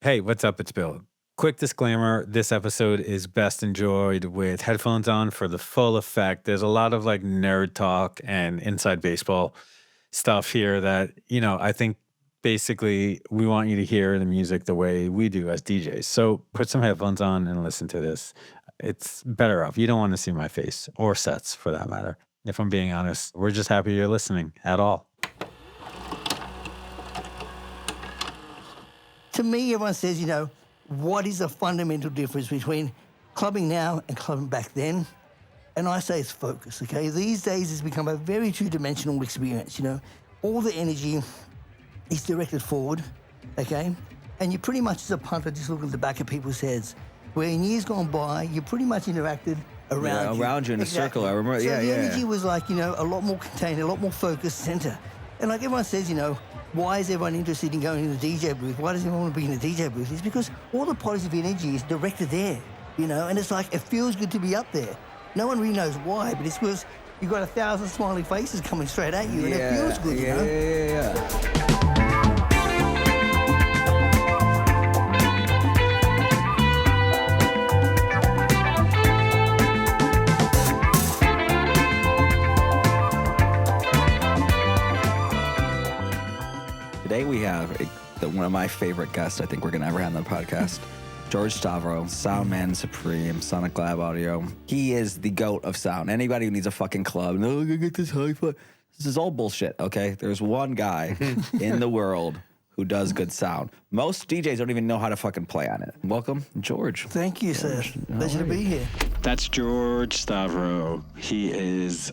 Hey, what's up? It's Bill. Quick disclaimer, this episode is best enjoyed with headphones on for the full effect. There's a lot of like nerd talk and inside baseball stuff here that, I think basically we want you to hear the music the way we do as DJs. So put some headphones on and listen to this. It's better off. You don't want to see my face or Seth's for that matter. If I'm being honest, we're just happy you're listening at all. To me, everyone says, what is the fundamental difference between clubbing now and clubbing back then? And I say it's focus, okay? These days it's become a very two-dimensional experience, All the energy is directed forward, okay? And you pretty much as a punter just look at the back of people's heads. Where in years gone by, you pretty much interacted around you. Around you in a circle, I remember. So the energy was like, a lot more contained, a lot more focused center. And like everyone says, why is everyone interested in going in the DJ booth? Why does everyone want to be in the DJ booth? It's because all the positive energy is directed there, and it's like, it feels good to be up there. No one really knows why, but it's because you've got 1,000 smiling faces coming straight at you, and it feels good, Yeah. Today we have one of my favorite guests I think we're going to ever have on the podcast, George Stavro, sound man supreme, Sonic Lab Audio. He is the GOAT of sound. Anybody who needs a fucking club, no, I get this hi-fi. This is all bullshit, okay? There's one guy in the world who does good sound. Most DJs don't even know how to fucking play on it. Welcome, George. Thank you, Seth. Pleasure to be here. That's George Stavro. He is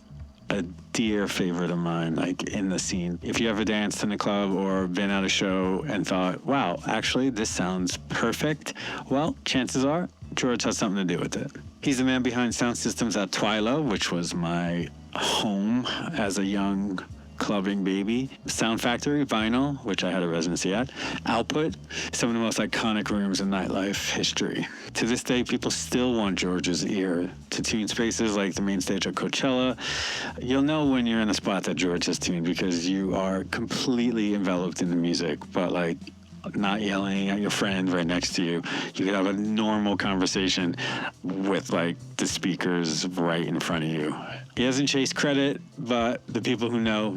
a dear favorite of mine, like in the scene. If you ever danced in a club or been at a show and thought, wow, actually this sounds perfect, well, chances are George has something to do with it. He's the man behind sound systems at Twilo, which was my home as a young clubbing baby. Sound Factory, Vinyl, which I had a residency at. Output, some of the most iconic rooms in nightlife history. To this day, people still want George's ear to tune spaces like the main stage at Coachella. You'll know when you're in a spot that George has tuned because you are completely enveloped in the music, but like not yelling at your friend right next to you. You could have a normal conversation with like the speakers right in front of you. He hasn't chased credit, but the people who know.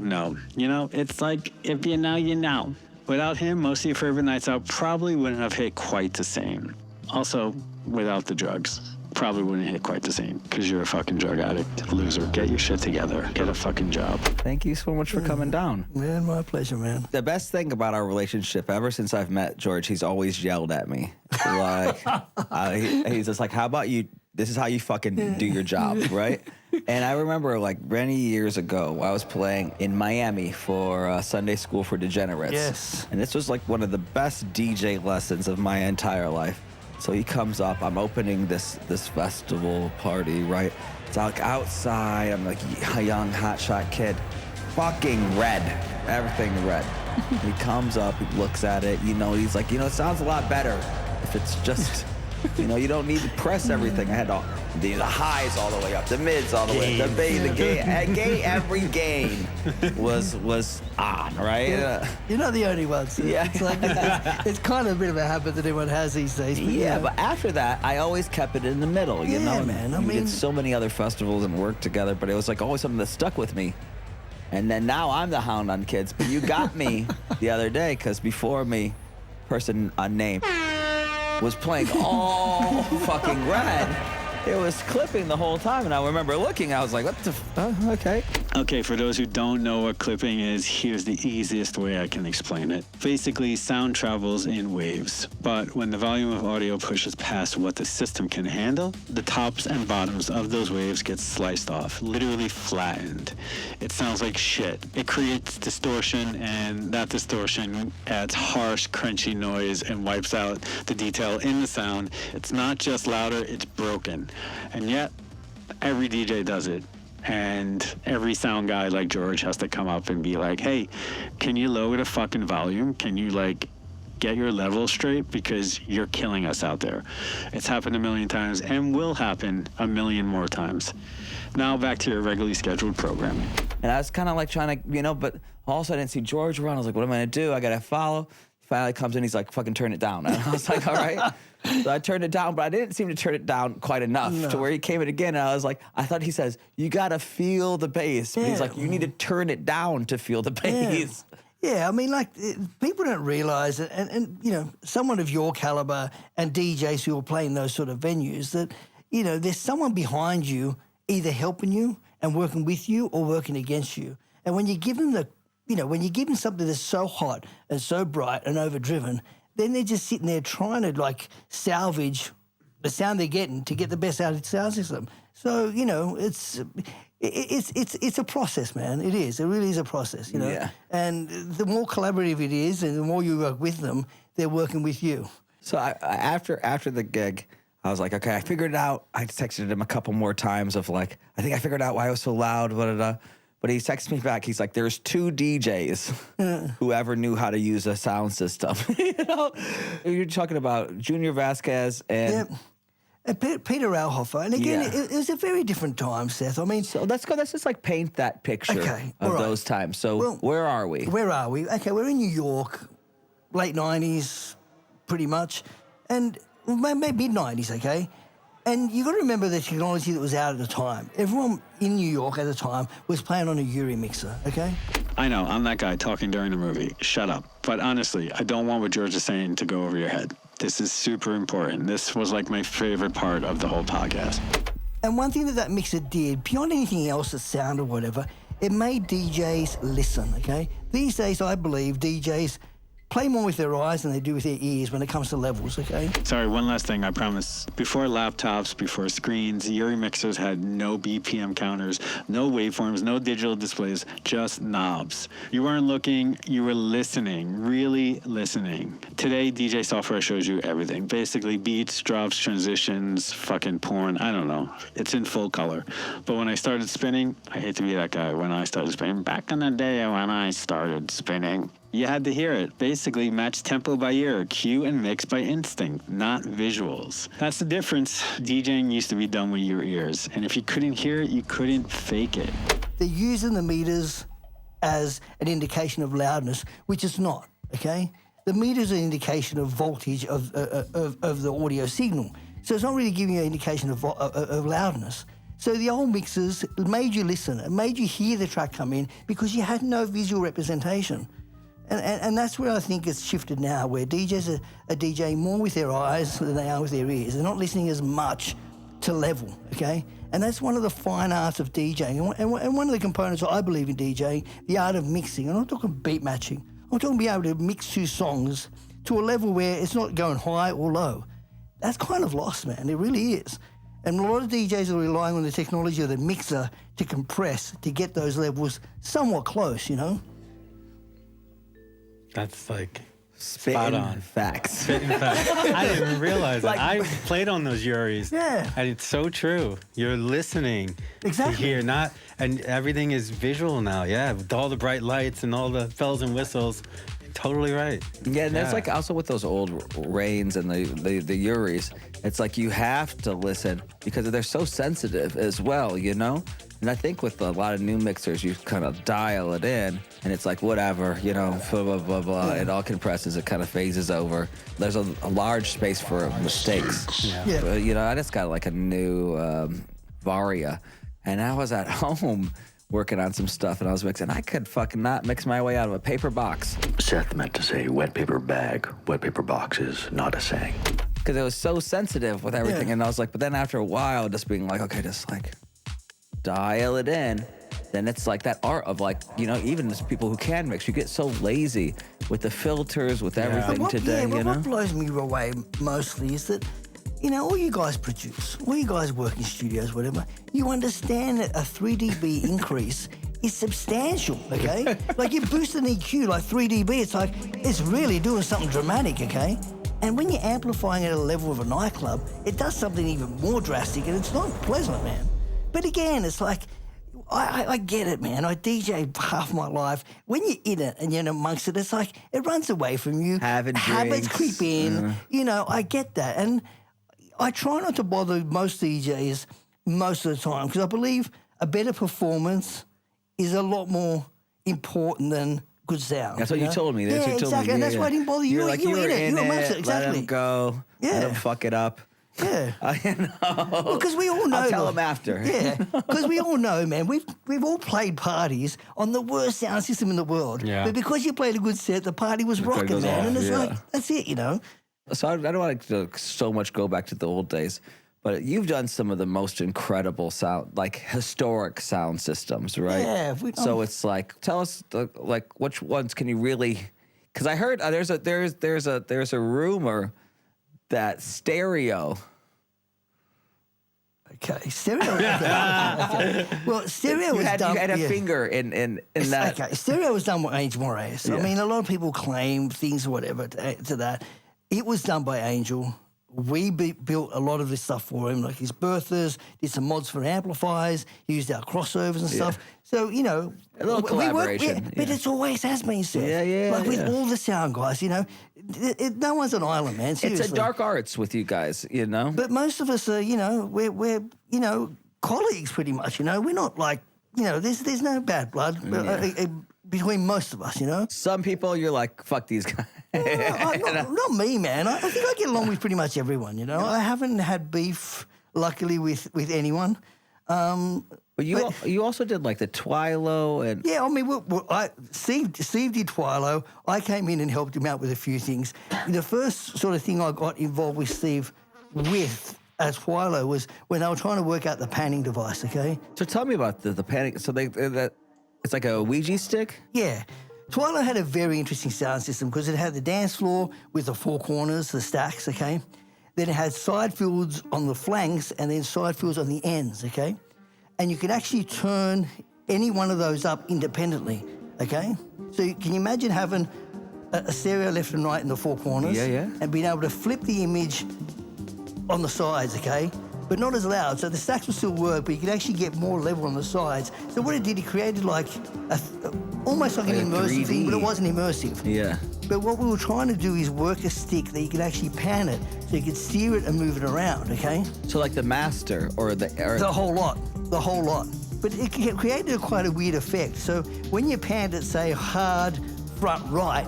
It's like, if you know, you know. Without him, most of your favorite nights out probably wouldn't have hit quite the same. Also, without the drugs, probably wouldn't hit quite the same because you're a fucking drug addict. Loser, get your shit together. Get a fucking job. Thank you so much for coming down. Man, my pleasure, man. The best thing about our relationship, ever since I've met George, he's always yelled at me. Like, he's just like, how about you, this is how you fucking do your job, right? And I remember like many years ago, I was playing in Miami for Sunday School for Degenerates. Yes. And this was like one of the best DJ lessons of my entire life. So he comes up, I'm opening this festival party, right? It's like outside, I'm like a young hotshot kid, fucking red, everything red. He comes up, he looks at it, he's like, it sounds a lot better if it's just, you don't need to press everything. I had the highs all the way up, the mids all the way up, every gain was on, right? You're not the only one. So Yeah. It's like, it's kind of a bit of a habit that everyone has these days. But But after that, I always kept it in the middle, you know? Man. We did so many other festivals and worked together, but it was like always something that stuck with me. And then now I'm the hound on kids, but you got me the other day, because before me, person unnamed, was playing all fucking red. It was clipping the whole time, and I remember looking, I was like, what the okay. Okay, for those who don't know what clipping is, here's the easiest way I can explain it. Basically, sound travels in waves, but when the volume of audio pushes past what the system can handle, the tops and bottoms of those waves get sliced off, literally flattened. It sounds like shit. It creates distortion, and that distortion adds harsh, crunchy noise and wipes out the detail in the sound. It's not just louder, it's broken. And yet, every DJ does it. And every sound guy like George has to come up and be like, hey, can you lower the fucking volume? Can you get your level straight? Because you're killing us out there. It's happened a million times and will happen a million more times. Now back to your regularly scheduled programming. And I was kind of like trying to, but also I didn't see George around. I was like, what am I going to do? I got to follow. finally comes in, he's like, fucking turn it down. And I was like, all right. So I turned it down, but I didn't seem to turn it down quite enough to where he came in again. And I was like, I thought he says, you got to feel the bass. But he's like, you need to turn it down to feel the bass. Yeah, I mean, like, people don't realize it. And, you know, someone of your caliber and DJs who are playing those sort of venues that, you know, there's someone behind you either helping you and working with you or working against you. And when you give them when you give them something that's so hot and so bright and overdriven, then they're just sitting there trying to, like, salvage the sound they're getting to get the best out of the sound system. So, you know, it's a process, man. It is. It really is a process, you know. Yeah. And the more collaborative it is and the more you work with them, they're working with you. So after the gig, I was like, okay, I figured it out. I texted him a couple more times of like, I think I figured out why it was so loud, blah, blah, blah. But he texted me back. He's like, there's 2 DJs who ever knew how to use a sound system. You know, you're talking about Junior Vasquez and Peter Alhofer. And again, it was a very different time, Seth. I mean, so let's just like paint that picture of those times. So where are we? Where are we? Okay, we're in New York, late 90s, pretty much, and maybe mid-90s, okay? And you got to remember the technology that was out at the time. Everyone in New York at the time was playing on a Yuri mixer, okay? I know, I'm that guy talking during the movie. Shut up. But honestly, I don't want what George is saying to go over your head. This is super important. This was like my favorite part of the whole podcast. And one thing that mixer did, beyond anything else, the sound or whatever, it made DJs listen, okay? These days, I believe DJs play more with their eyes than they do with their ears when it comes to levels, okay? Sorry, one last thing, I promise. Before laptops, before screens, Yuri mixers had no BPM counters, no waveforms, no digital displays, just knobs. You weren't looking, you were listening, really listening. Today, DJ software shows you everything. Basically, beats, drops, transitions, fucking porn, I don't know. It's in full color. But when I started spinning, I hate to be that guy, when I started spinning, back in the day when I started spinning, you had to hear it. Basically, match tempo by ear, cue and mix by instinct, not visuals. That's the difference. DJing used to be done with your ears. And if you couldn't hear it, you couldn't fake it. They're using the meters as an indication of loudness, which it's not, okay? The meter's an indication of voltage of the audio signal. So it's not really giving you an indication of loudness. So the old mixers made you listen. It made you hear the track come in because you had no visual representation. And that's where I think it's shifted now, where DJs are DJing more with their eyes than they are with their ears. They're not listening as much to level, okay? And that's one of the fine arts of DJing. And one of the components I believe in DJing, the art of mixing. I'm not talking beat matching. I'm talking being able to mix 2 songs to a level where it's not going high or low. That's kind of lost, man. It really is. And a lot of DJs are relying on the technology of the mixer to compress, to get those levels somewhat close, you know? That's like Spot on. Facts. Spitting facts. I didn't even realize that. I played on those Yuris. Yeah. And it's so true. You're listening to hear, and everything is visual now. Yeah, with all the bright lights and all the bells and whistles. Totally right. Yeah, and that's like also with those old Rains and the Yuris, it's like you have to listen because they're so sensitive as well, you know? And I think with a lot of new mixers, you kind of dial it in, and it's like whatever, you know, blah, blah, blah, blah. It all compresses, it kind of phases over. There's a large space for mistakes. Yeah. But, you know, I just got like a new Varia, and I was at home working on some stuff, and I was mixing. I could fucking not mix my way out of a paper box. Seth meant to say wet paper bag. Wet paper box is not a saying. Because it was so sensitive with everything, and I was like, but then after a while, just being like, okay, just like dial it in. Then it's like that art of like, you know, even as people who can mix, you get so lazy with the filters, with everything today, you know? What blows me away mostly is that, you know, all you guys produce, all you guys work in studios, whatever, you understand that a 3 dB increase is substantial, okay? Like you boost an EQ like 3 dB, it's like, it's really doing something dramatic, okay? And when you're amplifying at a level of a nightclub, it does something even more drastic, and it's not pleasant, man. But again, it's like, I get it, man. I DJ half my life. When you're in it and you're amongst it, it's like, it runs away from you. Habits creep in. You know, I get that. And I try not to bother most DJs most of the time because I believe a better performance is a lot more important than good sound. That's what you told me. Yeah, exactly. And that's why I didn't bother you. You're like, you were in it. Exactly. Let him go. Yeah. Let him fuck it up. Yeah. I know. Well, because we all know. I'll tell him after. Yeah. Because we all know, man. We've all played parties on the worst sound system in the world. Yeah. But because you played a good set, the party was rocking, goes man. off, And it's yeah. like, that's it, you know. So I don't want to so much go back to the old days, but you've done some of the most incredible sound, like historic sound systems, right? Yeah. So it's like, tell us, like, which ones can you really? Because I heard there's a rumor that stereo. Okay, stereo. Okay. Well, stereo was done. You had a finger in that. Okay, stereo was done by Angel Moraes. Yeah. I mean, a lot of people claim things or whatever to that. It was done by Angel. We built a lot of this stuff for him, like his birthers, did some mods for amplifiers, used our crossovers and stuff. So, you know, A little collaboration. But it's always has been, Seth. Yeah. Like with all the sound guys, you know, no one's an island, man. Seriously. It's a dark arts with you guys, you know? But most of us are, you know, we're you know, colleagues pretty much, you know. We're not like, you know, there's no bad blood between most of us, you know. Some people, you're like, fuck these guys. Not me, man. I think I get along with pretty much everyone, you know. I haven't had beef, luckily, with anyone. But you also did like the Twilo and... Yeah, I mean, Steve did Twilo. I came in and helped him out with a few things. The first sort of thing I got involved with Steve with as Twilo was when they were trying to work out the panning device, okay? So tell me about the panning. So it's like a Ouija stick? Yeah. Twilo had a very interesting sound system because it had the dance floor with the four corners, the stacks, okay? Then it had side fields on the flanks and then side fields on the ends, okay? And you could actually turn any one of those up independently, okay? So can you imagine having a stereo left and right in the four corners? Yeah. And being able to flip the image on the sides, okay? But not as loud, so the stacks would still work, but you could actually get more level on the sides. So what it did, it created like almost like an immersive thing, but it wasn't immersive. Yeah. But what we were trying to do is work a stick that you could actually pan it, so you could steer it and move it around, okay? So like the master or the whole lot. But it created quite a weird effect. So when you panned it, say, hard front right,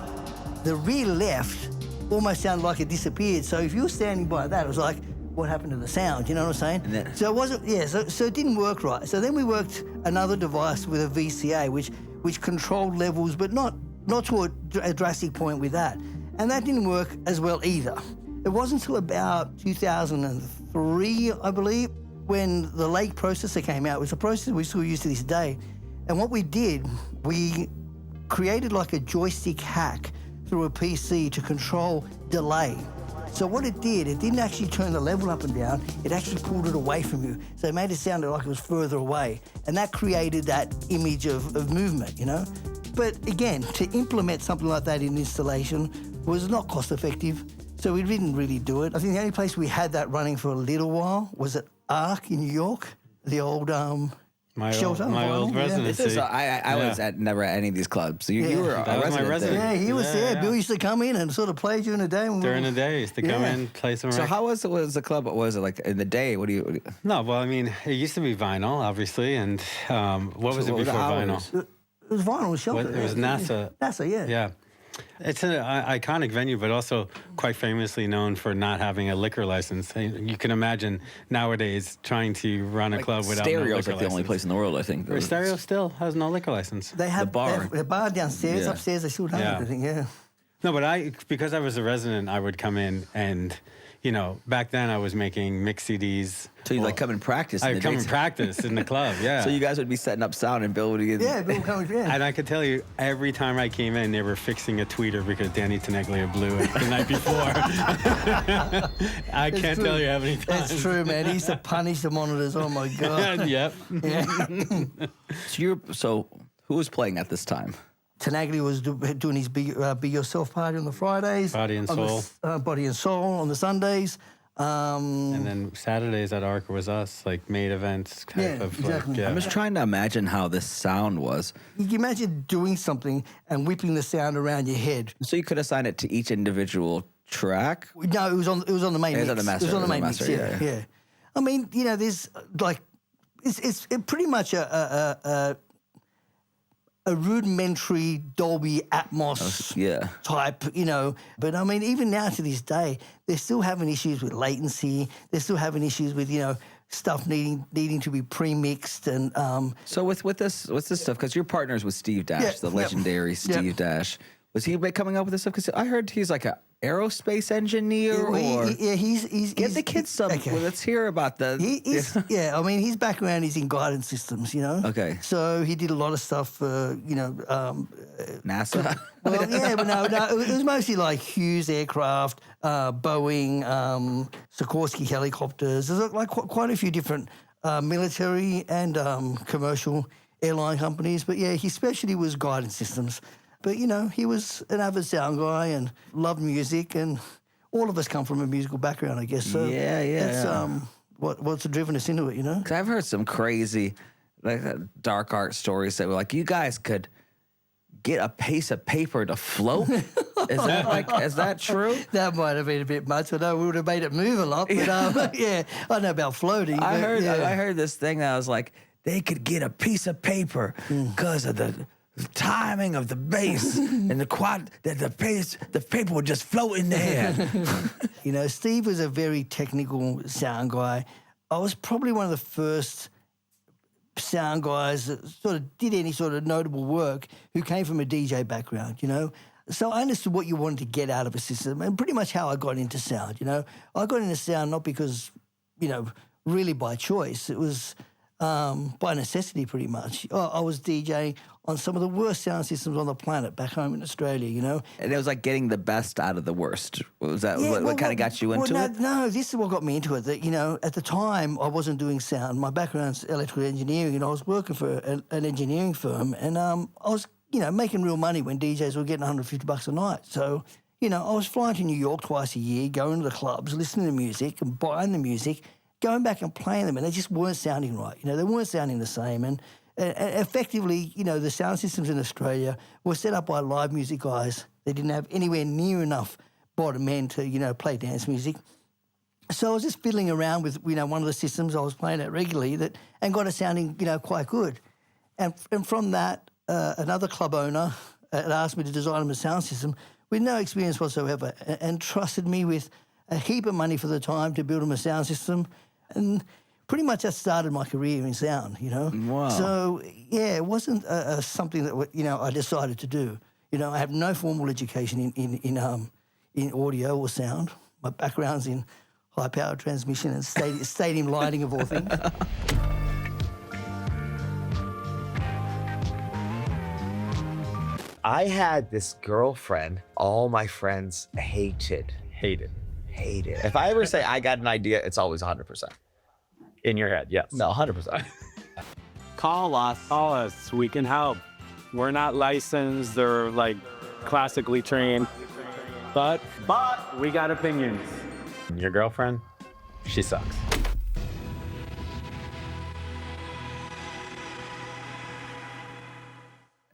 the rear left almost sounded like it disappeared. So if you were standing by that, it was like, what happened to the sound? You know what I'm saying? So it wasn't, so it didn't work right. So then we worked another device with a VCA, which controlled levels, but not to a drastic point with that. And that didn't work as well either. It wasn't until about 2003, I believe, when the Lake processor came out. It was a processor we still use to this day. And what we did, we created like a joystick hack through a PC to control delay. So what it did, it didn't actually turn the level up and down, it actually pulled it away from you. So it made it sound like it was further away. And that created that image of movement, you know? But again, to implement something like that in installation was not cost effective. So we didn't really do it. I think the only place we had that running for a little while was at Arc in New York, the old shelter. My old residency. I was never at any of these clubs. So you were that was my resident. Yeah, he was there. Bill used to come in and sort of play during the day. During the day, used to come in, play some So records. how was the club? What was it like in the day? What do you... No, well, I mean, it used to be vinyl, obviously, and what was it before vinyl? It was vinyl, it was shelter. It was NASA. NASA, yeah. Yeah. It's an iconic venue, but also quite famously known for not having a liquor license. You can imagine nowadays trying to run a club without no liquor Stereo's like the only place in the world, I think. Stereo still has no liquor license. They have The bar. The bar downstairs, Yeah. upstairs, they still have Yeah. everything, yeah. No, but because I was a resident, I would come in and, you know, back then I was making mix CDs. So you like come and practice in I the would come and daytime. practice in the club, yeah. So you guys would be setting up sound and building it. Yeah, Bill coming, yeah. And I could tell you, every time I came in, they were fixing a tweeter because Danny Teneglia blew it the night before. I can't tell you how many times. That's true, man. He used to punish the monitors. Oh, my God. Yep. Yeah. So who was playing at this time? Tenaglia was doing his Be Yourself party on the Fridays. Body and Soul. Body and Soul on the Sundays. And then Saturdays at Arc was us, like made events type of exactly. like, yeah. I'm just trying to imagine how this sound was. You can imagine doing something and whipping the sound around your head. So you could assign it to each individual track? No, it was on the main mix. It was on the master. It was on the main mix, yeah. I mean, you know, there's like, it's pretty much a a rudimentary Dolby Atmos type, But I mean, even now to this day, they're still having issues with latency. They're still having issues with, stuff needing to be pre-mixed and. So with this stuff, because you're partners with Steve Dash, the legendary Steve Dash. Was he coming up with this stuff? Because I heard he's like an aerospace engineer. He's get the kids some. Okay. Well, let's hear about the. I mean, his background is in guidance systems. Okay. So he did a lot of stuff for NASA. Well, yeah, but no, it was mostly like Hughes aircraft, Boeing, Sikorsky helicopters. There's like quite a few different military and commercial airline companies. But yeah, his specialty was guidance systems. But, he was an avid sound guy and loved music, and all of us come from a musical background, I guess. So that's what's driven us into it, Because I've heard some crazy dark art stories that were like, you guys could get a piece of paper to float? Is that true? That might have been a bit much. I know we would have made it move a lot, but I know about floating. I heard this thing that was like, they could get a piece of paper because of the timing of the bass and the paper would just float in the air. Steve was a very technical sound guy. I was probably one of the first sound guys that sort of did any sort of notable work who came from a DJ background, So I understood what you wanted to get out of a system and pretty much how I got into sound, I got into sound not because, really by choice. It was by necessity pretty much. I was DJing on some of the worst sound systems on the planet back home in Australia, And it was like getting the best out of the worst. Was that what kind of got you into it? No, this is what got me into it. That, at the time, I wasn't doing sound. My background's electrical engineering, and I was working for an engineering firm, and I was, making real money when DJs were getting $150 a night. So, I was flying to New York twice a year, going to the clubs, listening to music and buying the music, going back and playing them, and they just weren't sounding right. They weren't sounding the same. And effectively, the sound systems in Australia were set up by live music guys. They didn't have anywhere near enough bottom end to, play dance music. So I was just fiddling around with, one of the systems I was playing at regularly and got it sounding, quite good. And from that, another club owner had asked me to design him a sound system with no experience whatsoever and trusted me with a heap of money for the time to build him a sound system. And pretty much that started my career in sound, Wow. So, it wasn't something that, I decided to do. I have no formal education in audio or sound. My background's in high-power transmission and stadium lighting, of all things. I had this girlfriend all my friends hated. If I ever say I got an idea, it's always 100%. In your head, yes. No, 100%. Call us. We can help. We're not licensed or classically trained, but we got opinions. Your girlfriend, she sucks.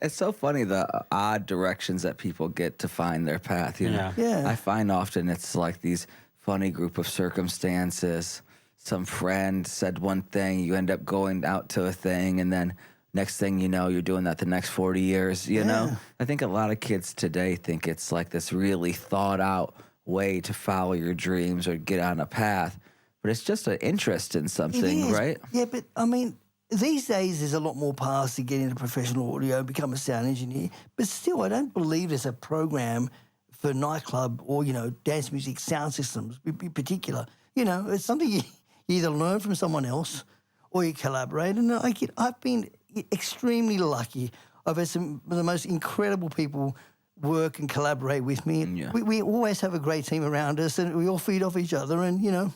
It's so funny the odd directions that people get to find their path. Yeah. I find often it's like these funny group of circumstances. Some friend said one thing, you end up going out to a thing, and then next thing you know, you're doing that the next 40 years. You know, I think a lot of kids today think it's like this really thought out way to follow your dreams or get on a path, but it's just an interest in something, right? Yeah, but I mean, these days, there's a lot more paths to get into professional audio, become a sound engineer. But still, I don't believe there's a program for nightclub or, dance music sound systems in particular. It's something you either learn from someone else or you collaborate. And I've been extremely lucky. I've had some of the most incredible people work and collaborate with me. Yeah. We always have a great team around us, and we all feed off each other, and,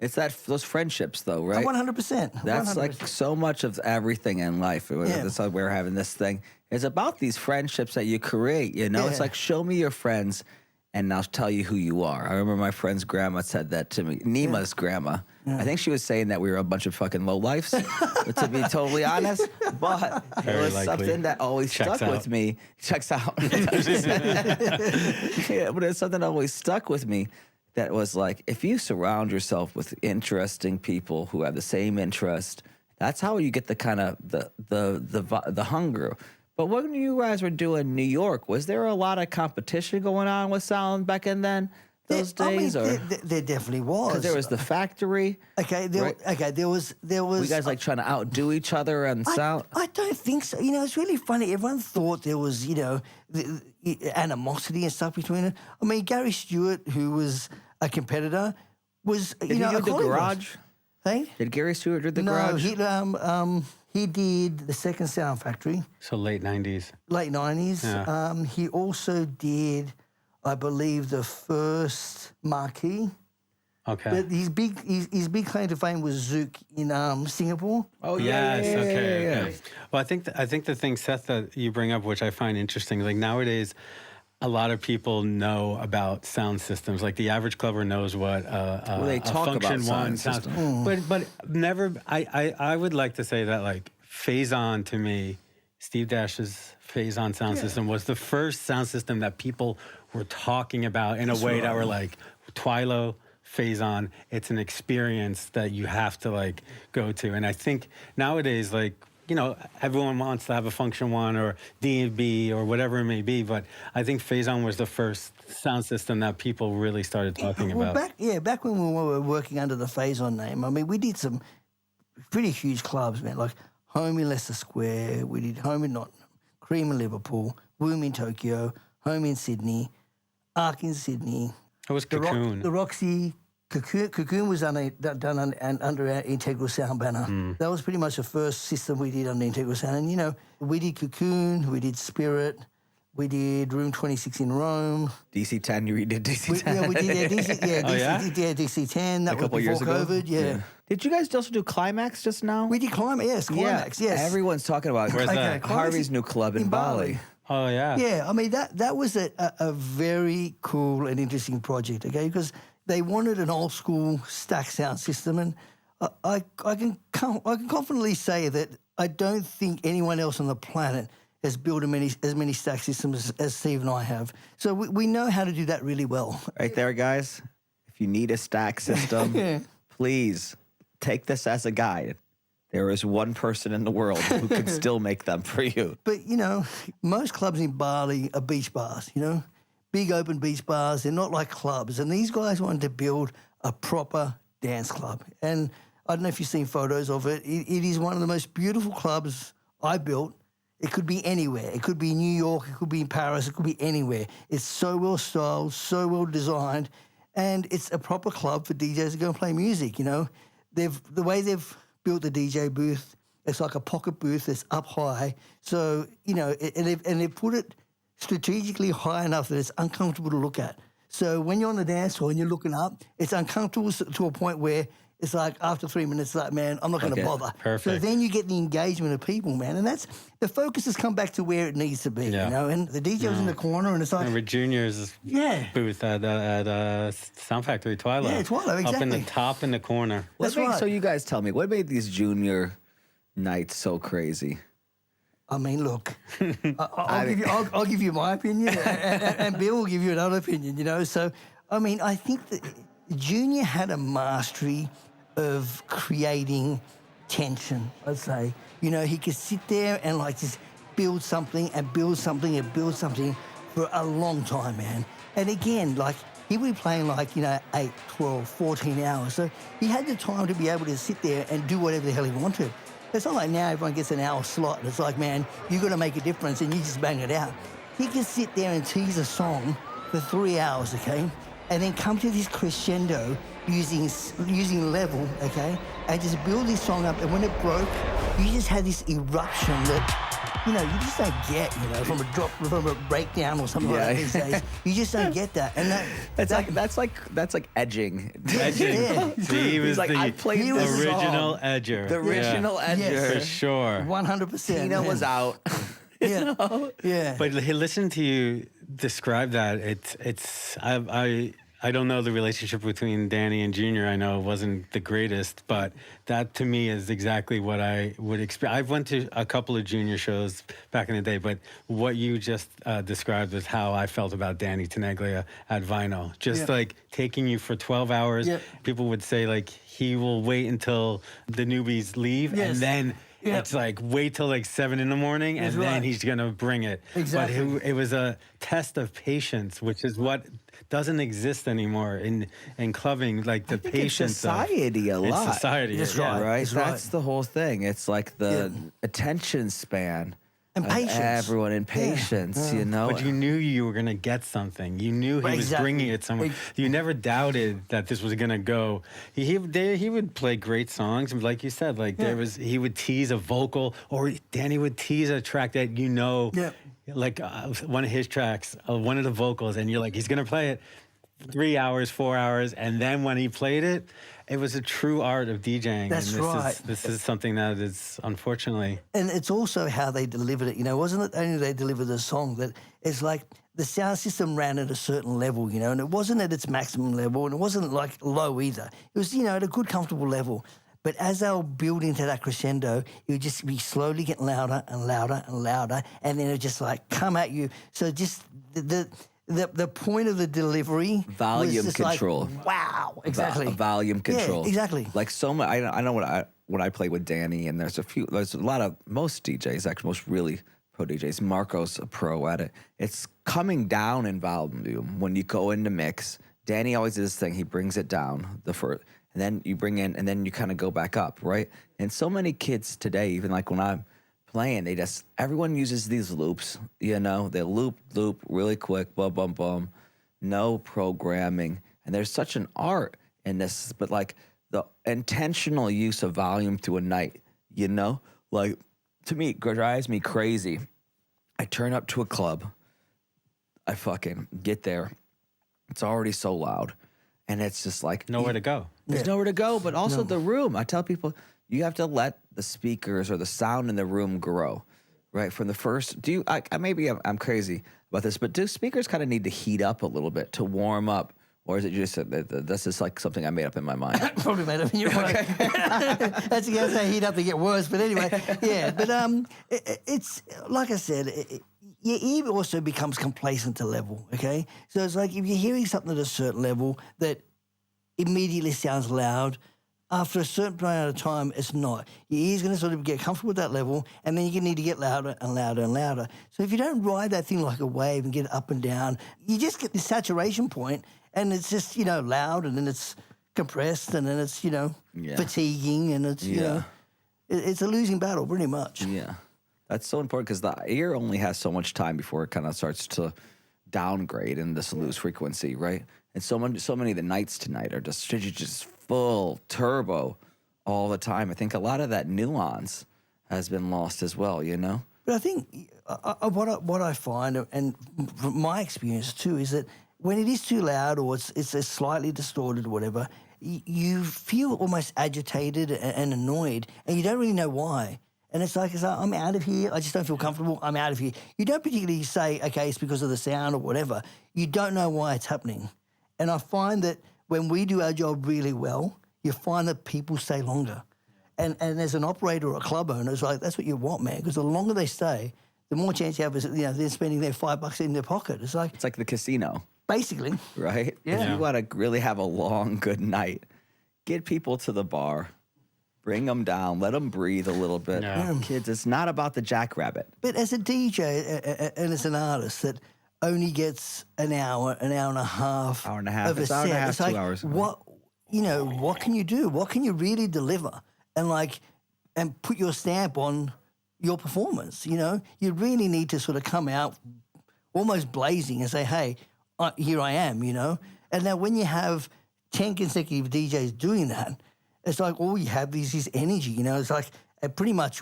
It's those friendships, though, right? 100%. That's 100%. like so much of everything in life. That's why we're having this thing. It's about these friendships that you create, It's like, show me your friends, and I'll tell you who you are. I remember my friend's grandma said that to me, Nima's grandma. I think she was saying that we were a bunch of fucking lowlifes, to be totally honest. But it was something that always stuck with me. Checks out. Yeah, but it's something that always stuck with me. That was like, if you surround yourself with interesting people who have the same interest, that's how you get the kind of the hunger. But when you guys were doing New York, was there a lot of competition going on with sound back in then? Those days, or there definitely was. 'Cause there was the factory. Okay, there was. Were you guys like trying to outdo each other on sound? I don't think so. You know, it's really funny. Everyone thought there was, the animosity and stuff between it. I mean, Gary Stewart, who was a competitor, was Did he do the garage? Hey? Did Gary Stewart do the garage? No, he did the Second Sound Factory. So late 90s. Late 90s. Yeah. He also did, I believe, the first Marquee. Okay. But his big claim to fame was Zouk in Singapore. Oh Yes. yeah. Okay. Well, I think the thing, Seth, that you bring up, which I find interesting, like nowadays, a lot of people know about sound systems. Like the average clubber knows what they a talk about function one sound sounds. systems. But never. I would like to say that like Phase On to me, Steve Dash's Phase On sound system was the first sound system that people were talking about in a way that were like Twilo. Phase On, it's an experience that you have to like go to. And I think nowadays, like, everyone wants to have a function one or D&B or whatever it may be, but I think Phase On was the first sound system that people really started talking about. Back when we were working under the Phase On name, I mean, we did some pretty huge clubs, man, like Home in Leicester Square, we did Home in Nottingham, Cream in Liverpool, Womb in Tokyo, Home in Sydney, Arc in Sydney. It was Cocoon. The Roxy, Cocoon was done under our Integral Sound banner. That was pretty much the first system we did under Integral Sound. And, we did Cocoon, we did Spirit, we did Room 26 in Rome. DC-10, you redid DC-10. We did DC-10. That A couple was years before ago? COVID, yeah. Did you guys also do Climax just now? We did Climax, yes. Everyone's talking about Where's that? Harvey's new club in Bali. Oh, yeah. Yeah, I mean, that was a very cool and interesting project, okay, because they wanted an old school stack sound system, and I can confidently say that I don't think anyone else on the planet has built as many stack systems as Steve and I have. So we know how to do that really well. Right there, guys. If you need a stack system, please take this as a guide. There is one person in the world who can still make them for you. But, most clubs in Bali are beach bars, big open beach bars. They're not like clubs. And these guys wanted to build a proper dance club. And I don't know if you've seen photos of it. It is one of the most beautiful clubs I built. It could be anywhere. It could be New York. It could be in Paris. It could be anywhere. It's so well styled, so well designed. And it's a proper club for DJs to go and play music, The way they've built the DJ booth, it's like a pocket booth that's up high. So, and they put it strategically high enough that it's uncomfortable to look at. So when you're on the dance floor and you're looking up, it's uncomfortable to a point where it's like after 3 minutes, like, man, I'm not going to bother. Perfect. So then you get the engagement of people, man. And that's, the focus has come back to where it needs to be, And the DJ was in the corner and it's like... Remember Junior's booth at Sound Factory, Twilo. Yeah, Twilo, exactly. Up in the top in the corner. That's right. So you guys tell me, what made these junior nights so crazy? I mean, look, I'll give you my opinion, and Bill will give you another opinion, So, I mean, I think that Junior had a mastery of creating tension, I'd say. He could sit there and, just build something and build something and build something for a long time, man. And again, he would be playing 8, 12, 14 hours. So he had the time to be able to sit there and do whatever the hell he wanted. It's not like now everyone gets an hour slot and it's like, man, you got to make a difference and you just bang it out. He can sit there and tease a song for 3 hours, okay, and then come to this crescendo using level, okay, and just build this song up. And when it broke, you just had this eruption that, you just don't get, from a breakdown or something like that these days. You just don't get that. And that's like edging. Edging. See, he was like, I played the this original song. edger. The original edger. Yes. For sure. 100%. Tina was out. Yeah. Yeah. But listen to you describe that. I don't know the relationship between Danny and Junior. I know it wasn't the greatest, but that to me is exactly what I would expect. I've went to a couple of Junior shows back in the day, but what you just described was how I felt about Danny Tenaglia at Vinyl. Just taking you for 12 hours. Yeah. People would say he will wait until the newbies leave and then Yeah. It's like wait till like 7 a.m. and That's then right. he's gonna bring it. Exactly. But it was a test of patience, which is what doesn't exist anymore in clubbing. Like the patience. Society a lot. It's society. That's yeah. right. Right? That's That's right. the whole thing. It's like the attention span. And of patience. Everyone in patience, you know? But you knew you were gonna get something. You knew he was Exactly. bringing it somewhere. You never doubted that this was gonna go. He would play great songs, like you said. Like he would tease a vocal, or Danny would tease a track that you know, like one of his tracks, one of the vocals, and you're like, he's gonna play it 3 hours, 4 hours, and then when he played it, it was a true art of DJing. That's and right. This is something that is unfortunately. And it's also how they delivered it. Wasn't it only they delivered the song, that it's like the sound system ran at a certain level, and it wasn't at its maximum level, and it wasn't like low either. It was, at a good, comfortable level. But as they were building to that crescendo, it would just be slowly getting louder and louder and louder, and then it would just like come at you. So just the point of the delivery, Volume was just control. Like, wow, exactly. Volume control. Yeah, exactly. Like so much. I know when I play with Danny, and there's a lot of most DJs, actually most really pro DJs. Marco's a pro at it. It's coming down in volume when you go into mix. Danny always does this thing. He brings it down the first, and then you bring in, and then you kind of go back up, right? And so many kids today, even like when I'm playing, everyone uses these loops, they loop really quick, bum, bum, bum, no programming. And there's such an art in this, but like the intentional use of volume through a night, like to me, it drives me crazy. I turn up to a club, I fucking get there, it's already so loud, and it's just like Nowhere to go. there's nowhere to go, but also the room. I tell people, you have to let the speakers or the sound in the room grow, right? From the first, maybe I'm crazy about this, but do speakers kind of need to heat up a little bit to warm up? Or is it just, this is like something I made up in my mind? Probably made up in your mind. That's again say heat up to get worse, but anyway, yeah. But it's like I said, your ear also becomes complacent to level. Okay, so it's like if you're hearing something at a certain level that immediately sounds loud, after a certain amount of time, it's not. Your ear's going to sort of get comfortable with that level, and then you're going to need to get louder and louder and louder. So if you don't ride that thing like a wave and get it up and down, you just get this saturation point, and it's just, loud, and then it's compressed, and then it's, fatiguing, and it's, it's a losing battle pretty much. Yeah. That's so important because the ear only has so much time before it kind of starts to downgrade and just lose frequency, right? And so many of the nights tonight are just full turbo all the time. I think a lot of that nuance has been lost as well, But I think what I find, and from my experience too, is that when it is too loud or it's slightly distorted or whatever, you feel almost agitated and annoyed, and you don't really know why. And it's like, I'm out of here. I just don't feel comfortable. I'm out of here. You don't particularly say, okay, it's because of the sound or whatever. You don't know why it's happening. And I find that when we do our job really well, you find that people stay longer. And as an operator or a club owner, it's like, that's what you want, man, because the longer they stay, the more chance you have of, them spending their $5 in their pocket. It's like the casino. Basically. Right? Yeah. If you want to really have a long, good night, get people to the bar, bring them down, let them breathe a little bit. Yeah. Kids, it's not about the jackrabbit. But as a DJ and as an artist that only gets an hour and a half, Hour and a half, of a it's hour and a set, half, it's 2 like, hours. what can you do? What can you really deliver? And put your stamp on your performance, You really need to sort of come out almost blazing and say, hey, here I am, And now when you have 10 consecutive DJs doing that, it's like all you have is this energy, It's like pretty much,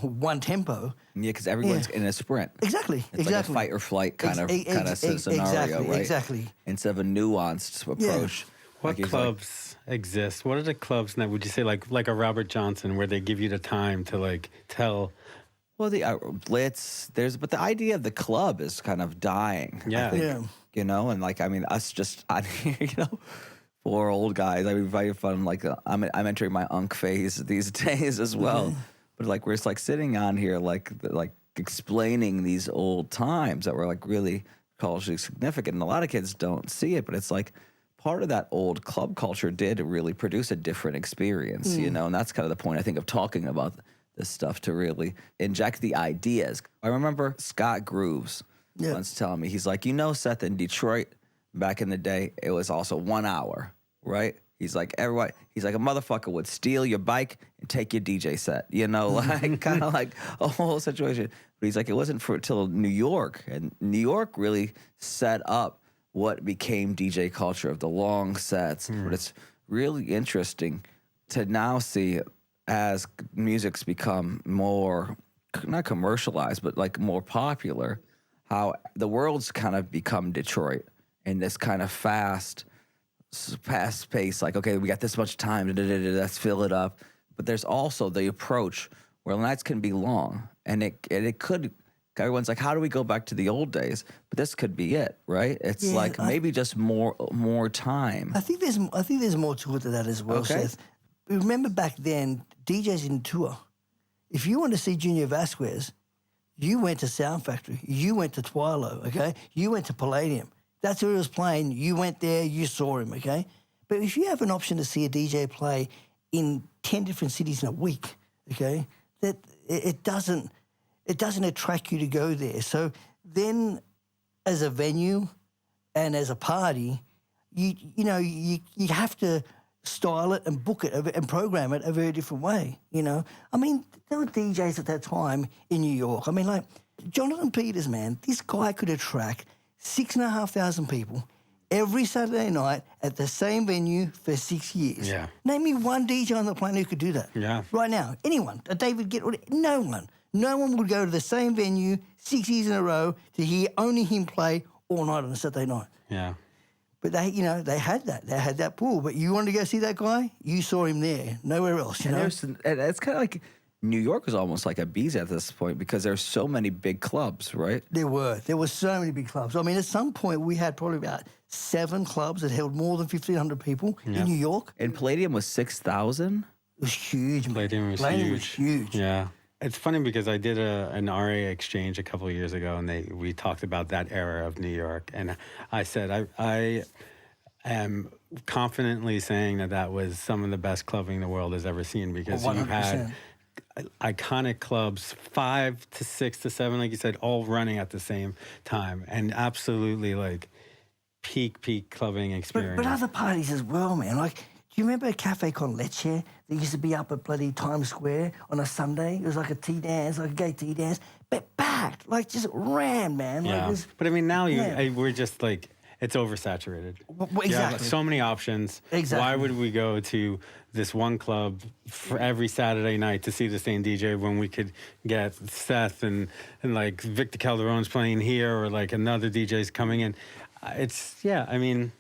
one tempo. Yeah, because everyone's in a sprint. Exactly, It's like a fight or flight kind of scenario, right? Exactly. Instead of a nuanced approach. What clubs exist? What are the clubs now? Would you say like a Robert Johnson where they give you the time to tell? Well, the Blitz, but the idea of the club is kind of dying. Yeah. I think, and us just on here, 4 old guys. Very fun. I'm entering my unk phase these days as well. Mm-hmm. But we're just sitting on here, explaining these old times that were really culturally significant. And a lot of kids don't see it, but it's part of that old club culture did really produce a different experience, and that's kind of the point I think of talking about this stuff to really inject the ideas. I remember Scott Grooves once telling me, he's like, Seth, in Detroit back in the day, it was also 1 hour, right? He's like, a motherfucker would steal your bike and take your DJ set, like kind of like a whole situation. But he's like, it wasn't till New York. And New York really set up what became DJ culture of the long sets. But it's really interesting to now see as music's become more, not commercialized, but like more popular, how the world's kind of become Detroit in this kind of fast pace, like, okay, we got this much time, let's fill it up. But there's also the approach where nights can be long, and it could, everyone's like, how do we go back to the old days? But this could be it, right? It's maybe just more time. I think there's more to it than that as well, Seth. Remember back then, DJs didn't tour. If you want to see Junior Vasquez, you went to Sound Factory, you went to Twilo, okay? You went to Palladium. That's where he was playing. You went there, you saw him, okay? But if you have an option to see a DJ play in 10 different cities in a week, okay, that it doesn't attract you to go there. So then as a venue and as a party, you have to style it and book it and program it a very different way, I mean, there were DJs at that time in New York. I mean, like, Jonathan Peters, man, this guy could attract 6,500 people every Saturday night at the same venue for 6 years. Yeah. Name me one DJ on the planet who could do that. Yeah. Right now. Anyone. A David Guetta. No one. No one would go to the same venue 6 years in a row to hear only him play all night on a Saturday night. Yeah. But they had that. They had that pool. But you wanted to go see that guy? You saw him there. Nowhere else, And it's kind of like New York was almost like Ibiza at this point because there's so many big clubs, right? There were so many big clubs. I mean, at some point we had probably about 7 clubs that held more than 1,500 people in New York. And Palladium was 6,000? It was huge, man. Palladium was huge. Yeah. It's funny because I did an RA exchange a couple of years ago, and we talked about that era of New York. And I said, I am confidently saying that was some of the best clubbing the world has ever seen because you had iconic clubs, 5 to 6 to 7, like you said, all running at the same time, and absolutely like peak clubbing experience. But other parties as well, man. Like, do you remember a Cafe Con Leche that used to be up at bloody Times Square on a Sunday? It was like a tea dance, like a gay tea dance, but packed, like just ran, man. Yeah. Like but I mean, now we're just like, it's oversaturated. Exactly. You have so many options. Exactly. Why would we go to this one club for every Saturday night to see the same DJ when we could get Seth and like Victor Calderon's playing here or like another DJ's coming in? I mean,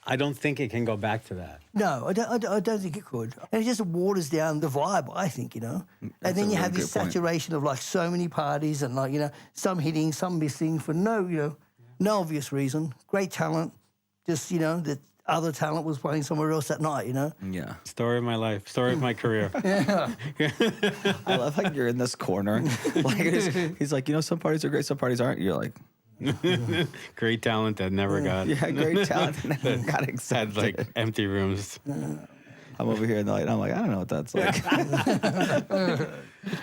I don't think it can go back to that. No, I don't think it could. And it just waters down the vibe, I think, And then you have this saturation of like so many parties and like, some hitting, some missing for no obvious reason. Great talent, just, the other talent was playing somewhere else that night, Yeah. Story of my life, story of my career. I love how you're in this corner. Like he's like, some parties are great, some parties aren't. You're like, great talent that never got. Yeah, great talent that never got accepted. Had like empty rooms. I'm over here and I'm like, I don't know what that's like.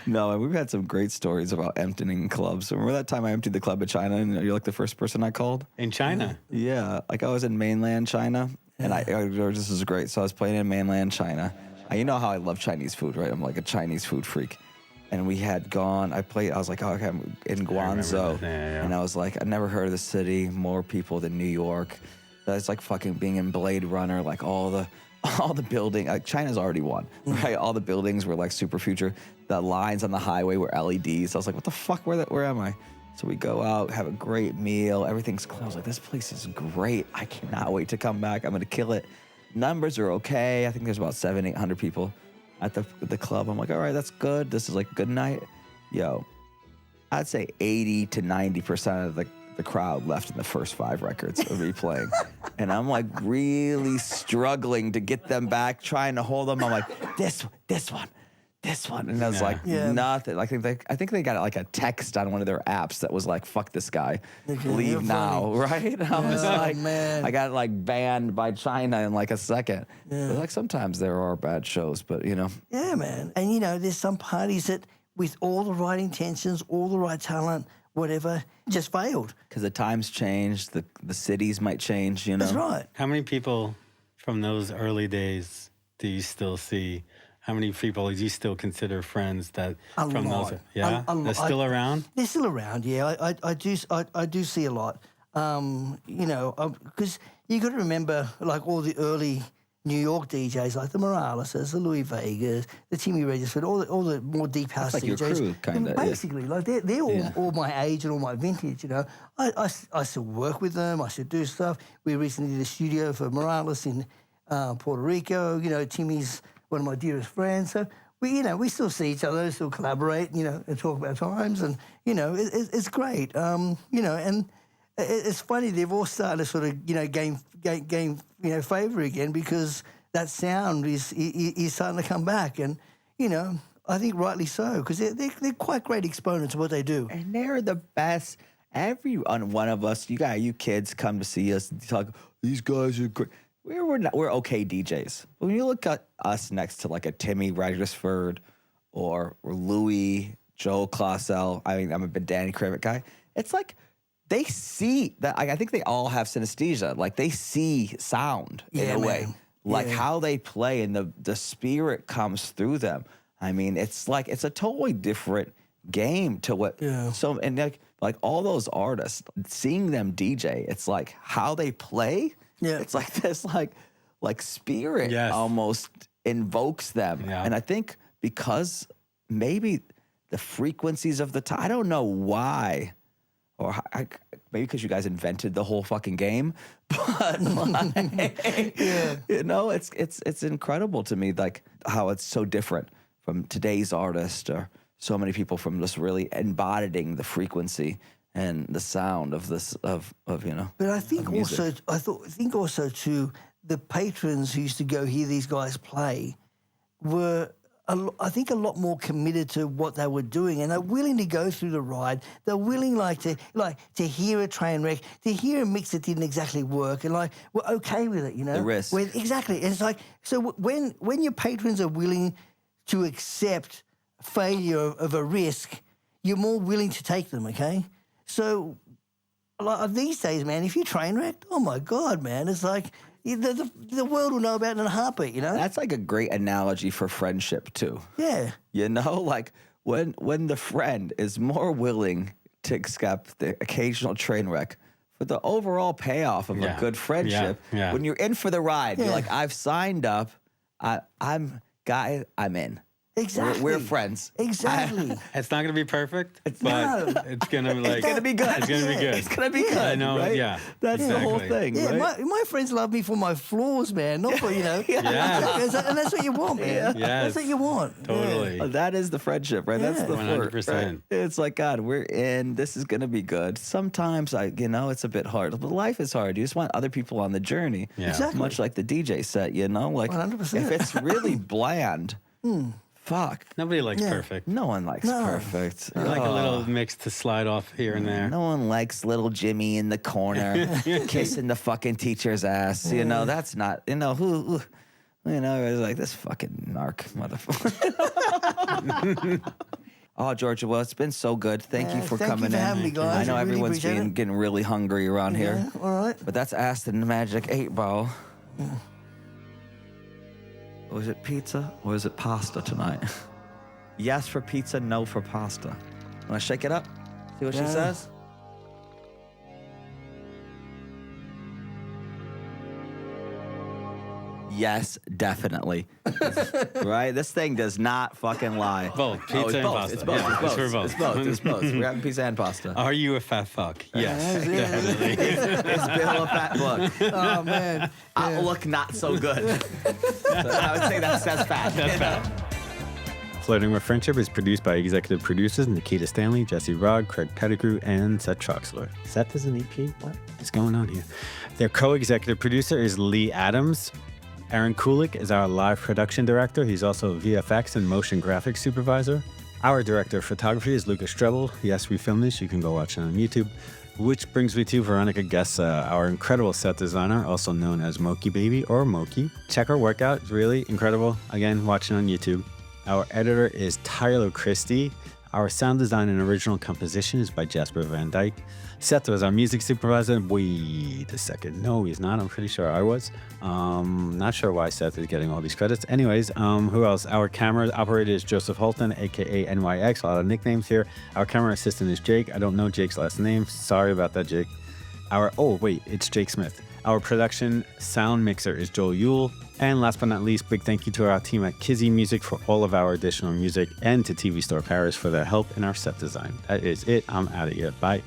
No, and we've had some great stories about emptying clubs. Remember that time I emptied the club in China and you're like the first person I called? In China? Yeah. Like I was in mainland China and this is great. So I was playing in mainland China. You know how I love Chinese food, right? I'm like a Chinese food freak. And we had gone, I was like, okay, I'm in Guangzhou. Yeah. And I was like, I never heard of the city, more people than New York. That's like fucking being in Blade Runner, like all the building, like China's already won, right? All the buildings were like super future. The lines on the highway were LEDs. I was like, what the fuck, where am I? So we go out, have a great meal. Everything's closed. Like, this place is great. I cannot wait to come back. I'm going to kill it. Numbers are okay. I think there's about 700-800 people at the club. I'm like, all right, that's good. This is like a good night. Yo, I'd say 80 to 90% of the crowd left in the first 5 records of me playing. And I'm like really struggling to get them back, trying to hold them. I'm like, this one, this one, and I was like, Yeah. nothing. I think they got like a text on one of their apps that was like, "Fuck this guy, leave you're now," right? I was Oh, like, man. I got like banned by China in like a second. But, like sometimes there are bad shows, but you know, Yeah, man. And, you know, there's some parties that, with all the right intentions, all the right talent, whatever, just failed. because the times change, the cities might change. You know, That's right. How many people from those early days do you still see? How many people do you still consider friends that A from lot. those? Yeah, A lot. they're still around. They're still around, yeah. I do see a lot. You know, because you got to remember, like all the early New York DJs, like the Moraleses, the Louis Vegas, the Timmy Regisford, all the more deep house like your DJs. crew, kinda, yeah. Basically, like they're all my age and all my vintage. You know, I still work with them. I still do stuff. We recently did a studio for Morales in Puerto Rico. You know, Timmy's one of my dearest friends. So we still see each other, still collaborate, you know, and talk about times, and you know, it's great. You know, and it's funny they've all started to sort of, you know, gain you know, favor again, because that sound is starting to come back, and you know, I think rightly so, because they're quite great exponents of what they do. and they're the best. Every one of us, you kids come to see us and talk. These guys are great. We're okay DJs. But when you look at us next to like a Timmy Regisford or Louis, Joe Clausel, I mean, I'm a big Danny Kravitt guy. It's like they see that. I think they all have synesthesia. Like they see sound in a way, man. like Yeah. how they play and the spirit comes through them. I mean, it's like it's a totally different game to what. Yeah. So and like all those artists, seeing them DJ, it's like how they play. Yeah. It's like this like spirit Yes. almost invokes them. Yeah. And I think because maybe the frequencies of the time, I don't know why, or maybe because you guys invented the whole fucking game, but like, you know, it's incredible to me, like how it's so different from today's artist, or so many people from just really embodying the frequency and the sound of this of you know. But I think of music. think also too, the patrons who used to go hear these guys play were, I think, a lot more committed to what they were doing, and they're willing to go through the ride. They're willing to hear a train wreck, to hear a mix that didn't exactly work, and like we're okay with it, you know. The risk. Exactly. And it's like, so when your patrons are willing to accept failure of a risk, you're more willing to take them. Okay. So, like these days, man, if you train wrecked, oh my God, man, it's like the world will know about it in a heartbeat, you know? That's like a great analogy for friendship too. Yeah. You know, like when the friend is more willing to accept the occasional train wreck for the overall payoff of a good friendship. Yeah. When you're in for the ride, you're Yeah. like, I've signed up. I'm in. Exactly. We're friends. Exactly. It's not gonna be perfect, but no. it's gonna like It's gonna be good. It's gonna be good. It's gonna be good. I know. Right? Yeah. That's the whole exactly. thing. Yeah, right? my friends love me for my flaws, man, not for, you know. Yes. And that's what you want, man. Yes. That's what you want. Totally. That is the friendship, right? That's Yeah. the flirt. 100%. Right? It's like, God, we're in. This is gonna be good. Sometimes it's a bit hard, but life is hard. You just want other people on the journey. Yeah. Exactly. Much like the DJ set, you know, like 100%. if it's really bland, fuck. Nobody likes Yeah. perfect. No one likes No. perfect. I like a little mix to slide off here and there. No one likes little Jimmy in the corner kissing the fucking teacher's ass. You know, that's not, you know, who you know, it's like this fucking narc motherfucker. Oh, Georgia, well, it's been so good. Thank you for thank you coming for in. having me, guys. I know I really everyone's appreciate it. getting really hungry around here. Yeah, all right. But that's Aston the Magic 8 Ball. Was it pizza or is it pasta tonight? Yes for pizza, no for pasta. Want to shake it up? See what she Yeah. says? Yes, definitely. Right? This thing does not fucking lie. Both pizza it's and both. pasta. It's both. Yeah, It's both. it's for both. It's both. It's both. We're having pizza and pasta. Are you a fat fuck? Yes. Definitely. It's Bill a fat look. Oh, man. Look not so good. So I would say that's fat. That's bad. Flirting with Friendship is produced by executive producers Nikita Stanley, Jesse Rogg, Craig Pettigrew, and Seth Troxler. Seth is an EP? What is going on here? Their co-executive producer is Lee Adams, Aaron Kulik is our live production director. He's also a VFX and motion graphics supervisor. Our director of photography is Lucas Strebel. Yes, we filmed this. You can go watch it on YouTube. Which brings me to Veronica Gessa, our incredible set designer, also known as Moki Baby or Moki. Check her workout. It's really incredible. Again, watch it on YouTube. Our editor is Tyler Christie. Our sound design and original composition is by Jasper Van Dyke. Seth was our music supervisor. Wait a second. No, he's not. I'm pretty sure I was. Not sure why Seth is getting all these credits. Anyways, who else? Our camera operator is Joseph Holton, aka NYX. A lot of nicknames here. Our camera assistant is Jake. I don't know Jake's last name. Sorry about that, Jake. It's Jake Smith. Our production sound mixer is Joel Yule. And last but not least, big thank you to our team at Kizzy Music for all of our additional music and to TV Store Paris for their help in our set design. That is it. I'm out of here. Bye.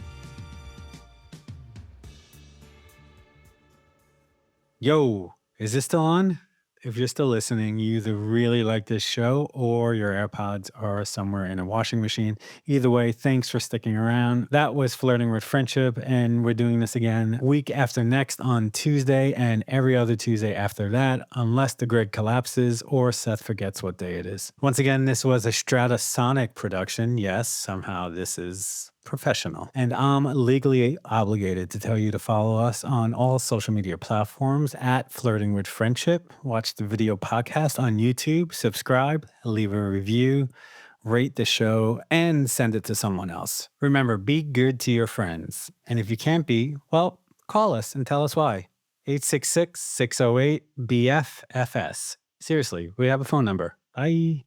Yo, is this still on? If you're still listening, you either really like this show or your AirPods are somewhere in a washing machine. Either way, thanks for sticking around. That was Flirting with Friendship, and we're doing this again week after next on Tuesday and every other Tuesday after that, unless the grid collapses or Seth forgets what day it is. Once again, this was a Stratasonic production. Yes, somehow this is professional. And I'm legally obligated to tell you to follow us on all social media platforms at Flirting with Friendship. Watch the video podcast on YouTube, subscribe, leave a review, rate the show, and send it to someone else. Remember, be good to your friends. And if you can't be, well, call us and tell us why. 866-608-BFFS. Seriously, we have a phone number. Bye.